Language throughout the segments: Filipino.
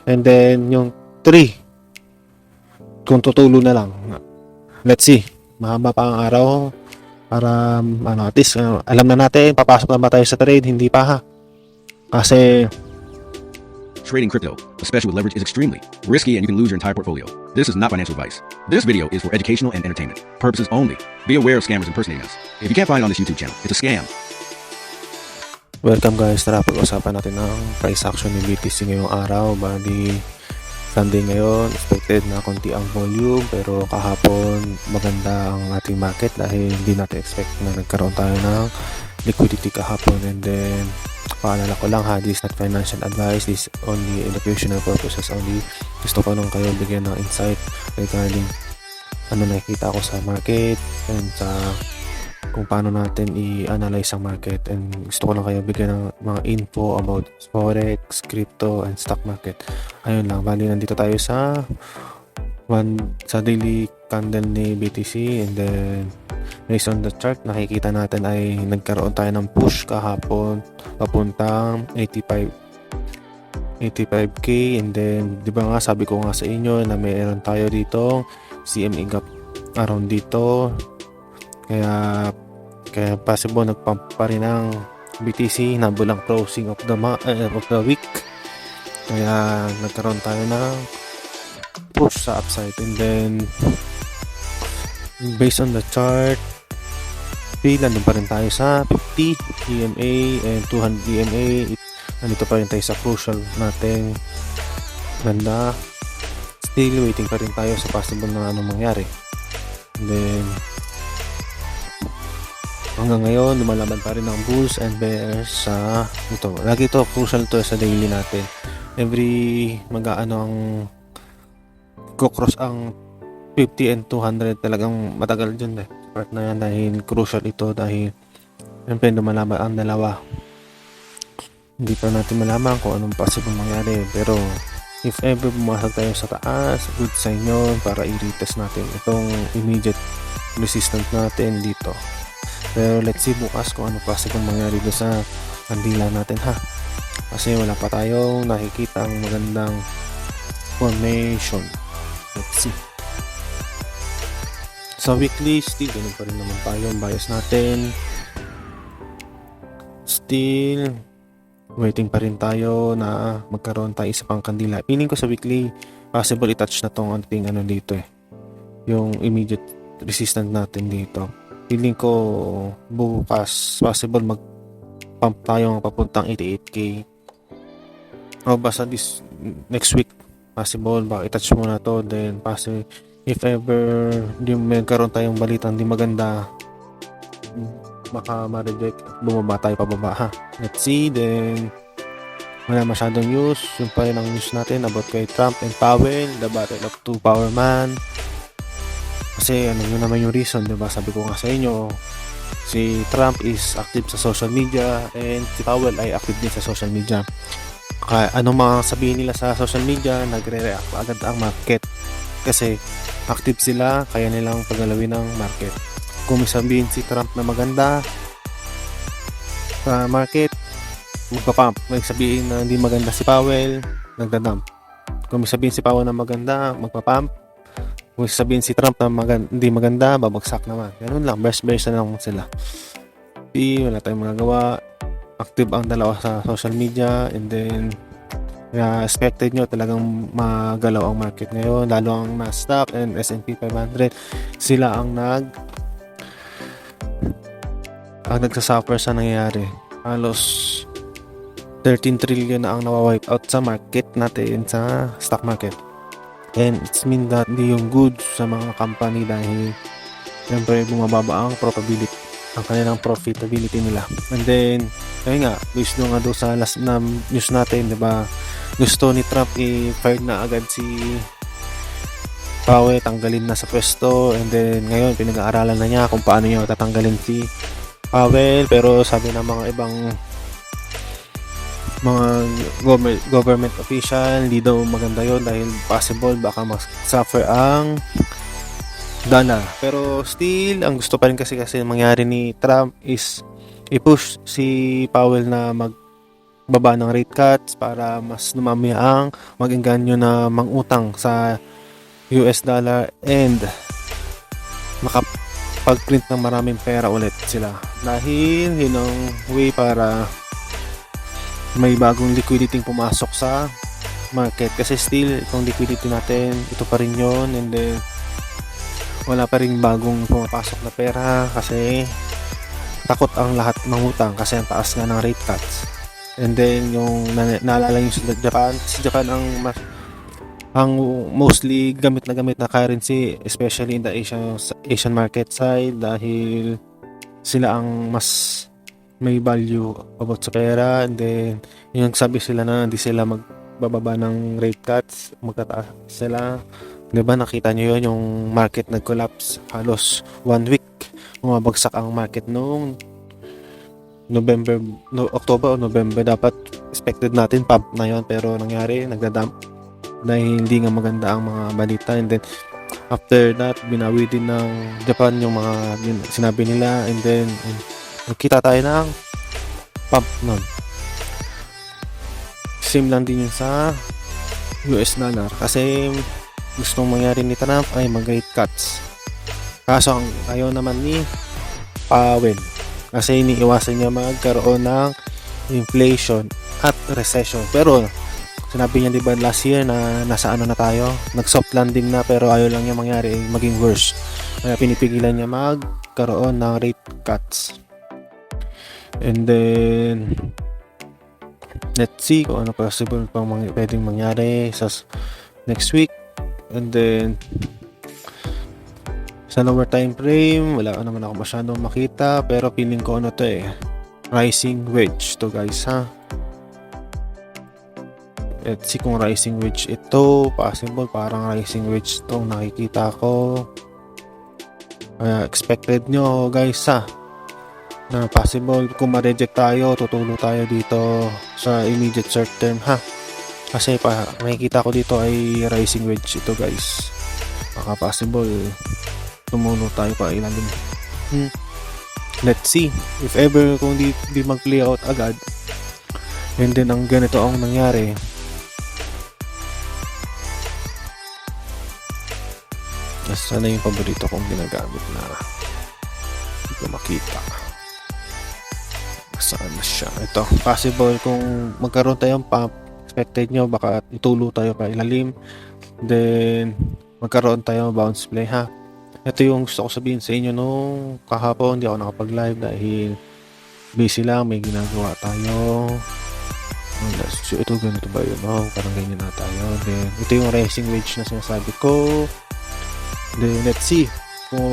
And then yung 3, kung tutulo na lang. Let's see. Mahaba pa ang araw para at least alam na natin papasok na ba tayo sa trade, hindi pa ha. Kasi Trading crypto, especially with leverage, is extremely risky and you can lose your entire portfolio. This is not financial advice. This video is for educational and entertainment purposes only. Be aware of scammers impersonating us. If you can't find it on this YouTube channel, it's a scam. welcome guys, tara pag-usapan natin ang price action ni BTC ngayong araw. Bali Sunday ngayon, expected na konti ang volume, pero kahapon maganda ang ating market dahil hindi natin expect na nagkaroon tayo ng liquidity kahapon. And then paalala ko lang ha, this is not financial advice, this is only educational purposes only. Gusto ko lang kayo bigyan ng insight regarding ano nakikita ko sa market and sa kung paano natin i-analyze ang market, and gusto ko lang kayo bigyan ng mga info about forex, crypto, and stock market. Ayun lang, bali nandito tayo sa daily candle ni BTC, and then based on the chart nakikita natin ay nagkaroon tayo ng push kahapon papuntang 85k, and then di ba nga sabi ko nga sa inyo na mayroon tayo dito CME gap around dito, kaya possible nagpump pa rin ang BTC na bulang closing of the week, kaya nagkaroon tayo ng push sa upside. And then based on the chart, nandun pa rin tayo sa 50 EMA and 200 EMA. Nandito pa rin tayo sa crucial natin ganda, still waiting pa rin tayo sa possible na anong mangyari. And then hanggang ngayon lumalaban pa rin ang bulls and bears sa ito. Lagi ito crucial to sa daily natin. Every ang cross ang 50 and 200, talagang matagal dyan part na yan dahil crucial ito, dahil siyempre lumalaban ang dalawa. Hindi pa natin malaman kung anong possible mangyari, pero if ever bumasag tayo sa taas, good sign yun para i-retest natin itong immediate resistance natin dito. Pero let's see bukas kung ano possible mangyari doon sa kandila natin ha, kasi wala pa tayong nakikita ang magandang formation. Let's see. Sa weekly, still ganun pa rin naman tayo ang bias natin. Still waiting pa rin tayo na magkaroon tayo isa pang kandila. Feeling ko sa weekly possible i-touch na tong ating dito yung immediate resistance natin dito. Feeling ko bukas possible mag-pump tayo papuntang 88k, o basta this next week possible baka i-touch muna to. Then possible if ever di magkaroon tayong balitang di maganda, baka ma-reject at bumaba tayo pababa ha. Let's see. Then wala masyadong news, yung pa rin ang news natin about kay Trump and Powell, the battle of two power man. Kasi ano yun naman yung reason, diba? Sabi ko nga sa inyo, si Trump is active sa social media and si Powell ay active din sa social media. Kaya anong mga sabihin nila sa social media, nagre-react agad ang market kasi active sila, kaya nilang paggalawin ng market. Kung may sabihin si Trump na maganda sa market, magpapump. May sabihin na hindi maganda si Powell, nagdadump. Kung may sabihin si Powell na maganda, magpapump. Kung sabihin si Trump na hindi maganda, babagsak naman. Ganun lang, verse-verse na lang sila. Wala tayong magagawa. Active ang dalawa sa social media, and then expected nyo talagang magalaw ang market ngayon, lalo ang Nasdaq and S&P 500. Sila ang nagsasuffer sa nangyayari. Halos 13 trillion na ang nawawipe out sa market natin, sa stock market. And it's mean that di yung good sa mga company dahil siyempre bumababa ang kanilang profitability nila. And then ayun nga, based nga doon sa last na news natin, diba, gusto ni Trump i-fire na agad si Powell, tanggalin na sa pwesto. And then ngayon pinag-aaralan na niya kung paano niya tatanggalin si Powell, pero sabi ng mga ibang mga government official, hindi daw maganda yon dahil possible baka mag-suffer ang dollar. Pero still, ang gusto pa rin kasi mangyari ni Trump is i-push si Powell na baba ng rate cuts para mas dumami ang mag-engganyo na mangutang sa US dollar and makapag-print ng maraming pera ulit sila. Dahil yun ang way para may bagong liquidity pumasok sa market. Kasi still, itong liquidity natin, ito pa rin yun. And then, wala pa rin bagong pumapasok na pera kasi takot ang lahat mangutang kasi ang taas nga ng rate cuts. And then, yung naalala yung sa Japan, si Japan ang mostly gamit na currency, especially in the Asian market side, dahil sila ang mas may value about sa pera. And then yung sabi sila na hindi sila magbababa ng rate cuts, magtataas sila. Diba nakita nyo yun, yung market nag-collapse halos 1 week, bumabagsak ang market noong October o November. Dapat expected natin pump na yun, pero nangyari nagdadump dahil hindi nga maganda ang mga balita. And then after that, binawi din ng Japan yung mga sinabi nila. And then nakita tayo ng pump nun. Same lang din yun sa US dollar kasi gustong mangyari ni Trump ay mag-rate cuts. Kaso ang ayaw naman ni Powell kasi iniiwasan niya magkaroon ng inflation at recession. Pero sinabi niya diba last year na nasa ano na tayo, nag soft landing na, pero ayaw lang niya mangyari maging worse. Kaya pinipigilan niya magkaroon ng rate cuts. And then let's see kung ano possible pang pwedeng mangyari sa next week. And then sa lower time frame, wala naman ako masyadong makita, pero feeling ko ano to rising wedge to guys ha. Let's see kung rising wedge ito, possible parang rising wedge tong nakikita ko. Kaya expected nyo guys ha, na possible kung ma-reject tayo, tutulo tayo dito sa immediate short term ha. Kasi makikita ko dito ay rising wedge ito guys. Baka possible tumulo tayo pa ilalim. Let's see if ever kung di mag-play out agad. And then ang ganito ang nangyari. Sana yung paborito kong ginagamit na hindi ko makita. Saan na siya? Ito, possible kung magkaroon tayong pump, expected nyo baka itulo tayo pa ilalim, then magkaroon tayo bounce play ha. Ito yung gusto ko sabihin sa inyo nung kahapon, hindi ako nakapag-live dahil busy lang, may ginagawa tayo. So, ito ganito ba yun? Parang ganyan na tayo. Then ito yung rising wedge na sinasabi ko. Then let's see kung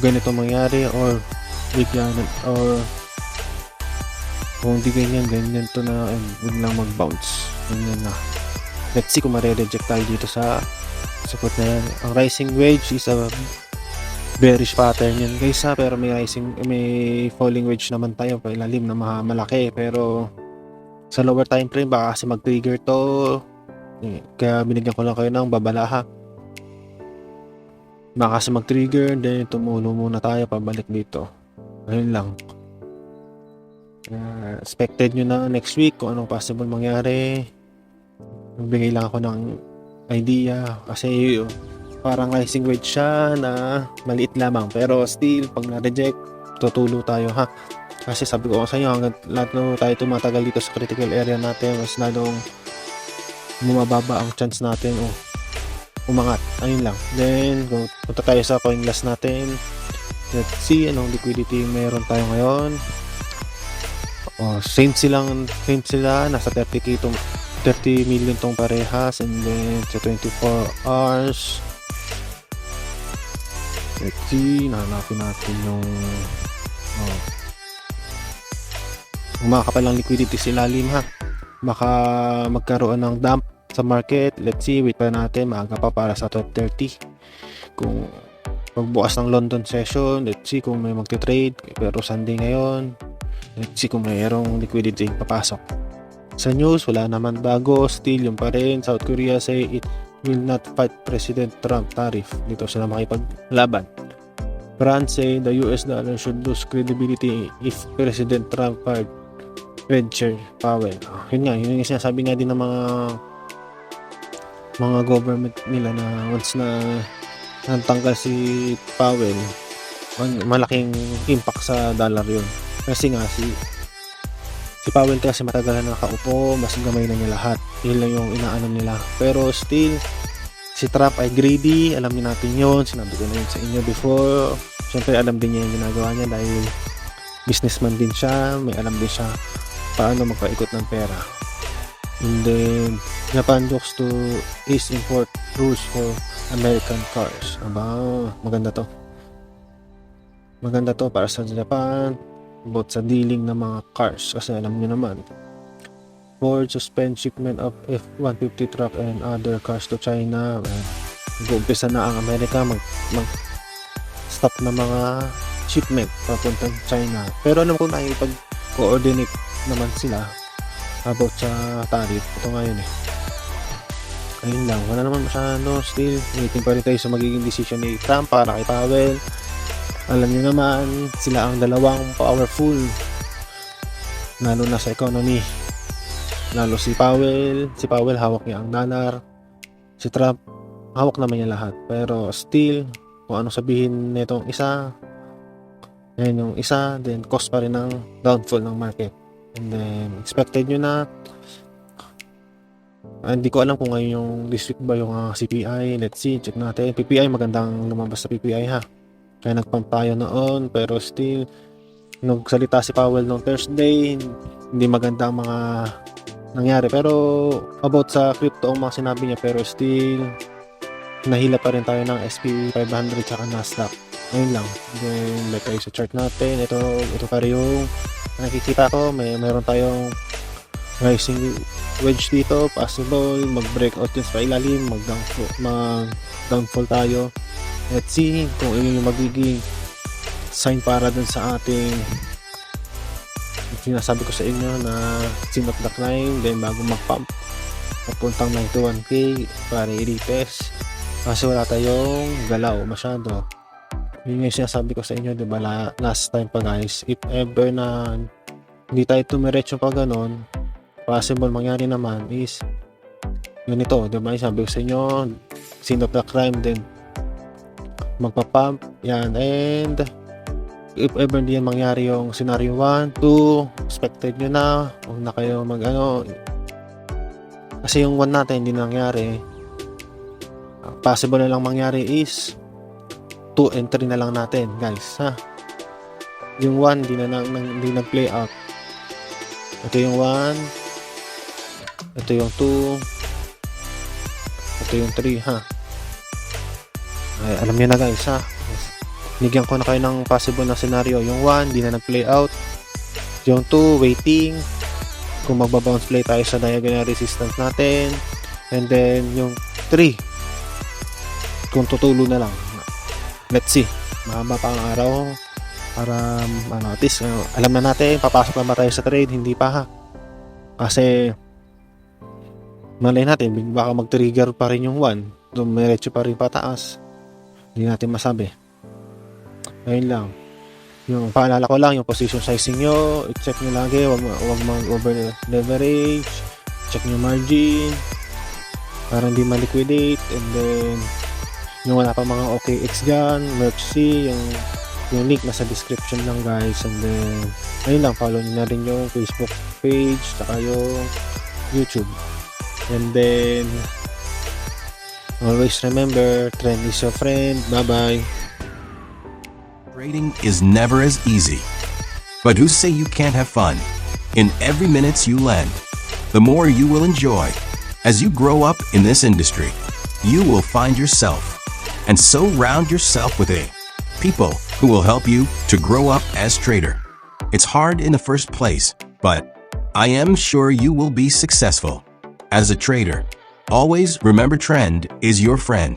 ganito mangyari or bigyan or kung di ganyan to na huwag lang mag-bounce. Ganyan na. Let's see kung ma-reject tayo dito sa support na yan. Ang rising wedge is a bearish pattern yan guys ha, pero may falling wedge naman tayo pa ilalim na malaki, pero sa lower time frame baka kasi mag-trigger to. Kaya binigyan ko lang kayo ng babala ha. Baka kasi mag-trigger, then tumulo muna tayo pabalik dito. Ayun lang. Expected nyo na next week kung anong possible mangyari. Nagbigay lang ako ng idea kasi parang rising wedge siya na maliit lamang, pero still pag na-reject tutulo tayo ha. Kasi sabi ko sa inyo, hanggang lahat na tayo tumatagal dito sa critical area natin, mas lalong bumababa ang chance natin umangat. Ayun lang. Then punta tayo sa coin glass natin. Let's see anong liquidity meron tayo ngayon. Same sila, nasa 30k tong 30 million tong parehas. And then sa 24 hours, let's see, nahanapin natin yung makapalang liquidity sa ilalim ha. Baka magkaroon ng dump sa market. Let's see, wait pa natin, maaga pa para sa 12:30 kung pagbukas ng London session. Let's see kung may magte-trade, pero Sunday ngayon. Let's see kung mayroong liquidity papasok. Sa news, wala naman bago, still yung pa rin. South Korea say it will not fight President Trump tariff. Dito sila makipaglaban. France say the US dollar should lose credibility if President Trump fired Chair Powell. Yun nga, yun yung sinasabi nga din ng mga government nila na once na natanggal si Powell, malaking impact sa dollar yun. Kasi nga si Powell kasi matagal na nakaupo, mas gamay na niya lahat. Yun lang yung inaano nila. Pero still, si Trump ay greedy, alam niyo natin yun, sinabi ko na yun sa inyo before. Siyempre alam din niya yung ginagawa niya dahil businessman din siya, may alam din siya paano magpaikot ng pera. And then Japan looks to ease import rules for American cars. Maganda to para sa Japan, about sa dealing ng mga cars, kasi alam niyo naman Ford suspend shipment of F-150 truck and other cars to China. Mag-uumpisa na ang Amerika mag-stop na mga shipment papuntang China. Pero alam ko na ipag-coordinate naman sila about sa tariff. Ito ngayon ayun lang, wala naman masyado. Still, waiting pa rin tayo sa magiging decision ni Trump para kay Powell. Alam niyo naman, sila ang dalawang powerful lalo na sa economy. Lalo si Powell hawak niya ang dollar. Si Trump hawak naman niya lahat. Pero still, kung ano sabihin nitong isa, yan yung isa, then cost pa rin ng downfall ng market. And then expected nyo na, hindi ko alam kung ngayon yung this week ba yung CPI. Let's see, check natin. PPI, magandang lumabas sa PPI ha. Kaya nagpump tayo noon, pero still nagsalita si Powell noong Thursday, hindi maganda ang mga nangyari. Pero about sa crypto ang mga sinabi niya, pero still nahila pa rin tayo ng SP 500 tsaka Nasdaq. Ayun lang. Then like tayo sa chart natin, ito pa rin yung nakikita ko, mayroon tayong rising wedge dito, possible mag-breakout yun sa ilalim, mag-downfall tayo. Let's see kung yun yung magiging sign para dun sa ating sinasabi ko sa inyo na sinot the climb, then bago mag-pump papuntang 91k para i-retest kasi wala tayong galaw masyado. Yun yung sinasabi ko sa inyo, diba, last time pa guys, if ever na hindi tayo tumiretso pa ganon, possible mangyari naman is yun ito, diba, sabi ko sa inyo, sinot the climb, then magpa-pump yan, and if ever hindi yan mangyari yung scenario 1, 2, expected nyo na, huwag na kayo kasi yung 1 natin hindi nangyari. Possible na lang mangyari is 2 and 3 na lang natin guys ha. Yung 1 hindi nag-play out. Ito yung 1, ito yung 2, ito yung 3 ha. Ay, alam niyo na guys ha, nigyan ko na kayo ng possible na scenario. Yung 1 di na nag-play out, yung 2 waiting kung magbabounce play tayo sa diagonal resistance natin, and then yung 3 kung tutulo na lang. Let's see, mahaba pa ang araw para at least alam na natin papasok na ba tayo sa trade, hindi pa ha, kasi malay natin baka mag-trigger pa rin yung 1, dumiretso pa rin pataas, hindi natin masabi. Ayun lang. Yung paalala ko lang, yung position sizing nyo, i-check nyo lagi, wag mag-over leverage, check nyo margin para hindi ma-liquidate, and then yung wala pa mga OKX dyan, merch-C, yung link nasa description lang guys, and then ayun lang, follow nyo na rin yung Facebook page, saka yung YouTube, and then always remember, trend is your friend. Bye bye. Trading is never as easy. But who say you can't have fun? In every minute you lend, the more you will enjoy. As you grow up in this industry, you will find yourself and so round yourself with people who will help you to grow up as trader. It's hard in the first place, but I am sure you will be successful. As a trader, always remember trend is your friend.